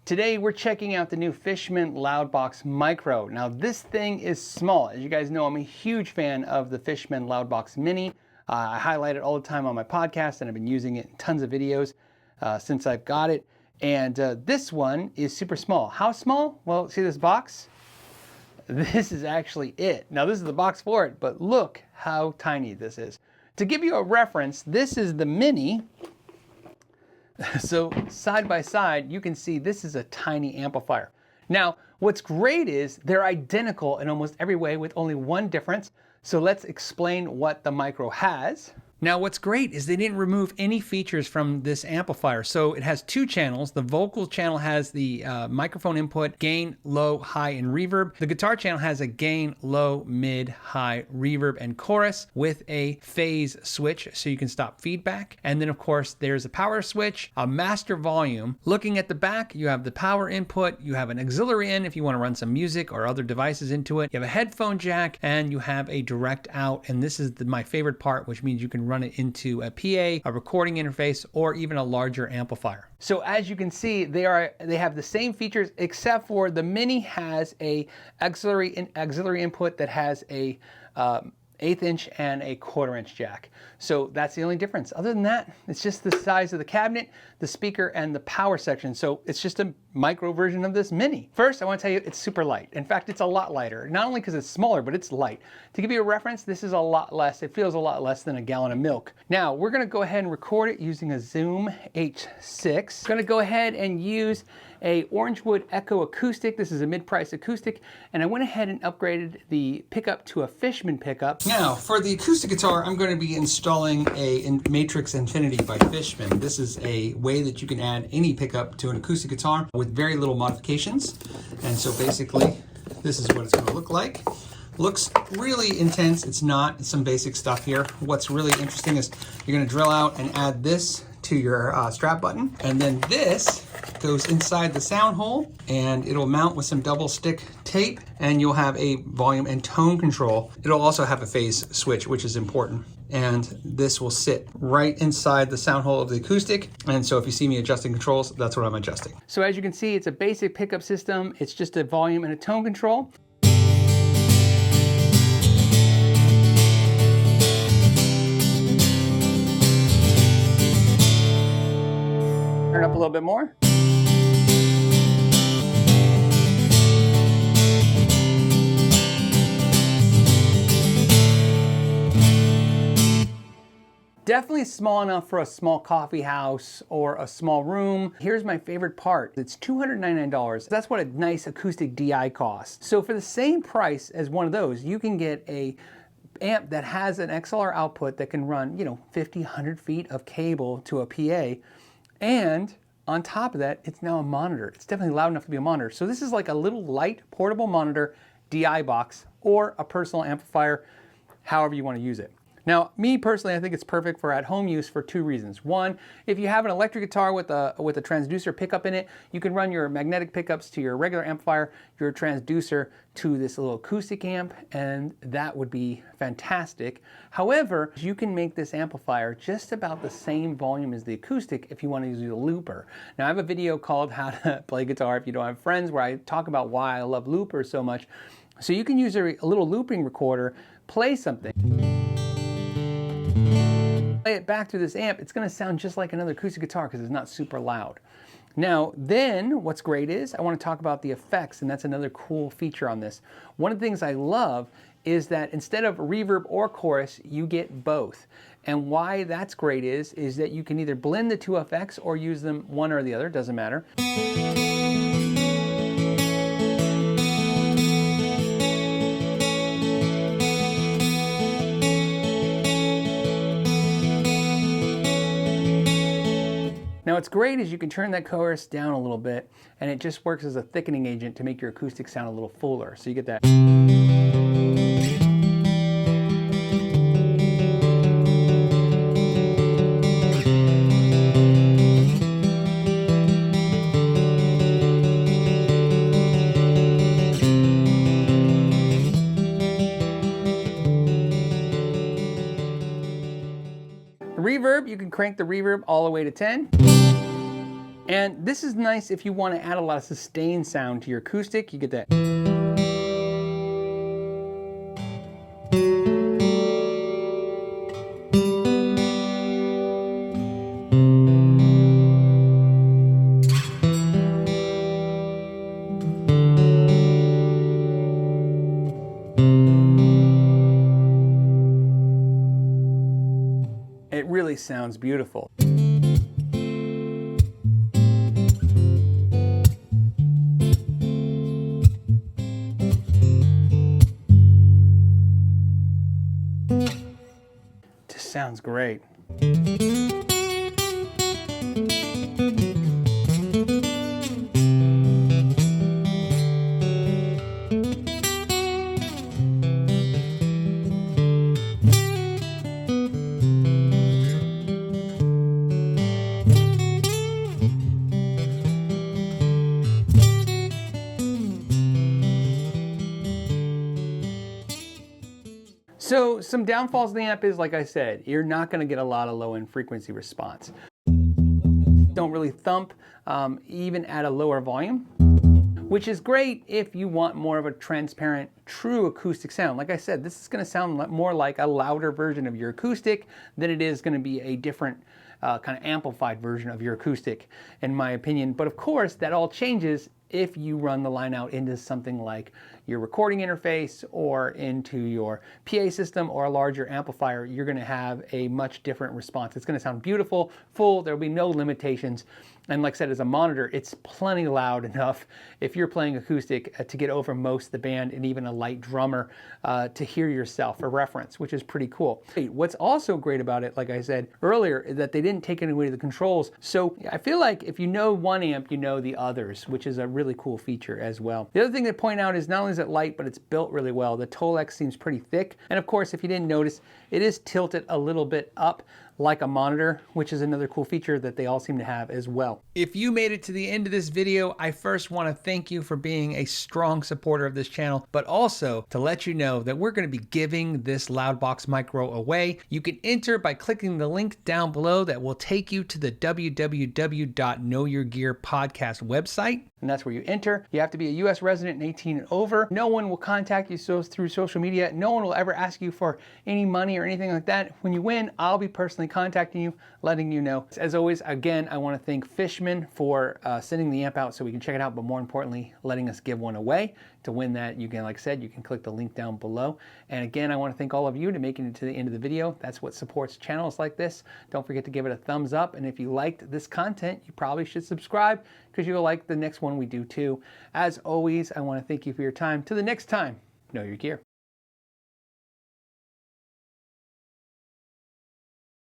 Today we're checking out the new Fishman Loudbox Micro. Now this thing is small. As you guys know, I'm a huge fan of the Fishman Loudbox Mini. I highlight it all the time on my podcast and I've been using it in tons of videos since I've got it. And this one is super small. How small? Well, see this box? This is actually it. Now this is the box for it, but look how tiny this is. To give you a reference, this is the Mini. So side by side, you can see this is a tiny amplifier. Now, what's great is they're identical in almost every way with only one difference. So let's explain what the Micro has. Now, what's great is they didn't remove any features from this amplifier. So it has two channels. The vocal channel has the microphone input, gain, low, high, and reverb. The guitar channel has a gain, low, mid, high, reverb, and chorus with a phase switch so you can stop feedback. And then of course, there's a power switch, a master volume. Looking at the back, you have the power input, you have an auxiliary in if you want to run some music or other devices into it. You have a headphone jack and you have a direct out. And this is my favorite part, which means you can run it into a PA, a recording interface, or even a larger amplifier. So as you can see, they have the same features except for the Mini has a auxiliary input that has a 1/8 inch and a 1/4 inch jack. So that's the only difference. Other than that, it's just the size of the cabinet, the speaker, and the power section. So it's just a micro version of this Mini. First, I want to tell you it's super light. In fact, it's a lot lighter. Not only because it's smaller, but it's light. To give you a reference, this is a lot less. It feels a lot less than a gallon of milk. Now, we're going to go ahead and record it using a Zoom H6. I'm going to go ahead and use a Orangewood Echo acoustic. This is a mid-price acoustic, and I went ahead and upgraded the pickup to a Fishman pickup. Now, for the acoustic guitar, I'm going to be installing a Matrix Infinity by Fishman. This is a way that you can add any pickup to an acoustic guitar with very little modifications. And so basically, this is what it's going to look like. Looks really intense. It's not. It's some basic stuff here. What's really interesting is you're going to drill out and add this to your strap button, and then this goes inside the sound hole and it'll mount with some double stick tape, and you'll have a volume and tone control. It'll also have a phase switch, which is important. And this will sit right inside the sound hole of the acoustic. And so if you see me adjusting controls, that's what I'm adjusting. So as you can see, it's a basic pickup system. It's just a volume and a tone control. Turn up a little bit more. Definitely small enough for a small coffee house or a small room. Here's my favorite part. It's $299. That's what a nice acoustic DI costs. So for the same price as one of those, you can get a amp that has an XLR output that can run, 50, 100 feet of cable to a PA. And on top of that, it's now a monitor. It's definitely loud enough to be a monitor. So this is like a little light portable monitor DI box or a personal amplifier, however you want to use it. Now, me personally, I think it's perfect for at-home use for two reasons. One, if you have an electric guitar with a transducer pickup in it, you can run your magnetic pickups to your regular amplifier, your transducer to this little acoustic amp, and that would be fantastic. However, you can make this amplifier just about the same volume as the acoustic if you want to use a looper. Now, I have a video called How to Play Guitar If You Don't Have Friends, where I talk about why I love loopers so much. So you can use a little looping recorder, play something, play it back through this amp. It's going to sound just like another acoustic guitar because it's not super loud. Now, then what's great is I want to talk about the effects, and that's another cool feature on this. One of the things I love is that instead of reverb or chorus, you get both. And why that's great is that you can either blend the two effects or use them one or the other, doesn't matter. Now what's great is you can turn that chorus down a little bit, and it just works as a thickening agent to make your acoustic sound a little fuller. So you get that. Reverb, you can crank the reverb all the way to 10. And this is nice if you want to add a lot of sustained sound to your acoustic. You get that. It really sounds beautiful. Just sounds great. So some downfalls of the amp is, like I said, you're not going to get a lot of low-end frequency response. Don't really thump, even at a lower volume, which is great if you want more of a transparent, true acoustic sound. Like I said, this is going to sound more like a louder version of your acoustic than it is going to be a different kind of amplified version of your acoustic, in my opinion. But of course, that all changes if you run the line out into something like your recording interface or into your PA system or a larger amplifier. You're going to have a much different response. It's going to sound beautiful, full, there'll be no limitations. And like I said, as a monitor, it's plenty loud enough if you're playing acoustic to get over most of the band and even a light drummer to hear yourself for reference, which is pretty cool. What's also great about it, like I said earlier, is that they didn't take it away the controls. So I feel like if you know one amp, you know the others, which is a really cool feature as well. The other thing to point out is not only is it light, but it's built really well. The Tolex seems pretty thick. And of course, if you didn't notice, it is tilted a little bit up like a monitor, which is another cool feature that they all seem to have as well. If you made it to the end of this video, I first want to thank you for being a strong supporter of this channel, but also to let you know that we're going to be giving this Loudbox Micro away. You can enter by clicking the link down below that will take you to the www.knowyourgear podcast website. And that's where you enter. You have to be a US resident and 18 and over. No one will contact you through social media. No one will ever ask you for any money or anything like that. When you win, I'll be personally contacting you, letting you know. As always, again, I want to thank Fishman for sending the amp out so we can check it out, but more importantly, letting us give one away. To win that, you can, like I said, you can click the link down below. And again, I want to thank all of you to making it to the end of the video. That's what supports channels like this. Don't forget to give it a thumbs up. And if you liked this content, you probably should subscribe because you'll like the next one we do too. As always, I want to thank you for your time. Till the next time, know your gear.